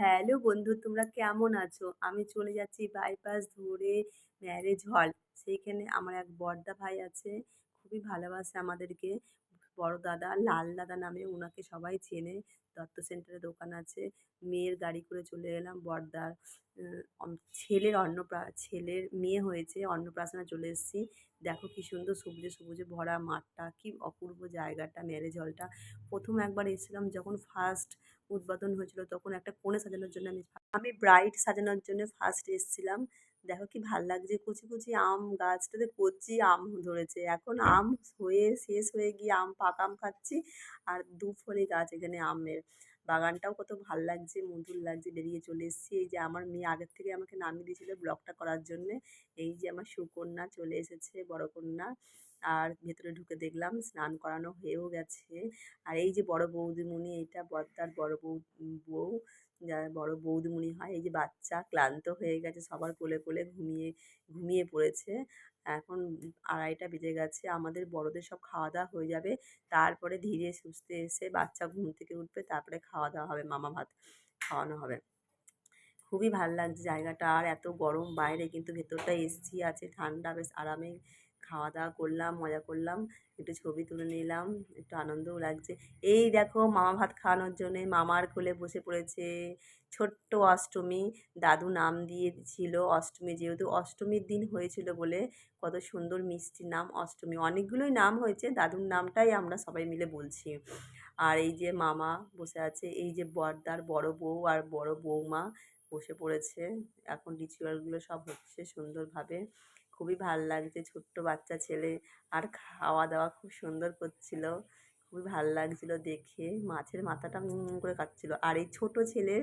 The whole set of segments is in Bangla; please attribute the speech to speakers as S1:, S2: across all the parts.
S1: হ্যালো বন্ধু, তোমরা কেমন আছো? আমি চলে যাচ্ছি বাইপাস ধরে ম্যারেজ হল। সেইখানে আমার এক বড়দা ভাই আছে, খুবই ভালোবাসে আমাদেরকে। বড় দাদা, লাল দাদা নামে ওনাকে সবাই চেনে। দত্ত সেন্টারে দোকান আছে। মেয়ের গাড়ি করে চলে এলাম বড়দার ছেলের মেয়ে হয়েছে, অন্নপ্রাশনে চলে এসেছি। দেখো কি সুন্দর সবুজে সবুজে ভরা মাঠটা, কি অপূর্ব জায়গাটা, ম্যারেজ হলটা। প্রথম একবার এসেছিলাম যখন ফার্স্ট উদ্বোধন হয়েছিল, তখন একটা কনে সাজানোর জন্য আমি ব্রাইড সাজানোর জন্য ফার্স্ট এসেছিলাম। দেখো কি ভাল লাগছে, কচি কচি আম, গাছটাতে কচি আম ধরেছে, এখন আম হয়ে শেষ হয়ে গিয়ে পাকা আম খাচ্ছি। আর দুফলি গাছ এখানে আমের বাগানটাও কত ভাল লাগছে, মধুর লাগছে। বেরিয়ে চলে এসেছি। এই যে আমার মেয়ে আগের থেকে আমাকে নামিয়ে দিয়েছিল ব্লগটা করার জন্যে। এই যে আমার সুকন্যা চলে এসেছে, বড় কন্যা। আর ভেতরে ঢুকে দেখলাম স্নান করানো হয়েও গেছে। আর এই যে বড় বৌদিমণি, এইটা বড়দার বউ, যার বড় বৌদিমণি হয়। এই যে বাচ্চা ক্লান্ত হয়ে গেছে, সবার কোলে কোলে ঘুমিয়ে ঘুমিয়ে পড়েছে। এখন 2:30টা বেজে গেছে। আমাদের বড়দের সব খাওয়া দাওয়া হয়ে যাবে, তারপরে ধীরে সুস্থে এসে বাচ্চা ঘুম থেকে উঠবে, তারপরে খাওয়া দাওয়া হবে, মামা ভাত খাওয়ানো হবে। খুবই ভাল লাগছে জায়গাটা। আর এত গরম বাইরে, কিন্তু ভেতরটায় এসি আছে, ঠান্ডা, বেশ আরামে খাওয়া দাওয়া করলাম, মজা করলাম, একটু ছবি তুলে নিলাম, একটু আনন্দও লাগছে। এই দেখো মামা ভাত খাওয়ানোর জন্যে মামার কোলে বসে পড়েছে ছোট্ট অষ্টমী। দাদু নাম দিয়েছিল অষ্টমী, যেহেতু অষ্টমীর দিন হয়েছিল বলে কত সুন্দর মিষ্টি নাম অষ্টমী। অনেকগুলোই নাম হয়েছে, দাদুর নামটাই আমরা সবাই মিলে বলছি। আর এই যে মামা বসে আছে, এই যে বড়দার বড় বউ আর বড় বৌমা বসে পড়েছে। এখন রিচুয়ালগুলো সব হচ্ছে সুন্দরভাবে। খুবই ভাল লাগছে, ছোট্ট বাচ্চা ছেলে। আর খাওয়া দাওয়া খুব সুন্দর করছিল, খুবই ভাল লাগছিল দেখে। মাছের মাথাটা করে খাচ্ছিল। আর এই ছোট ছেলের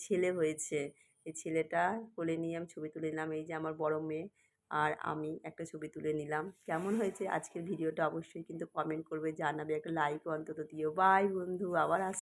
S1: ছেলে হয়েছে। এই ছেলেটা কোলে নিয়ে আমি ছবি তুলে নিলাম। এই যে আমার বড় মেয়ে আর আমি একটা ছবি তুলে নিলাম। কেমন হয়েছে আজকের ভিডিওটা অবশ্যই কিন্তু কমেন্ট করবে, জানাবে, একটা লাইক অন্তত দিও। বাই বন্ধু, আবার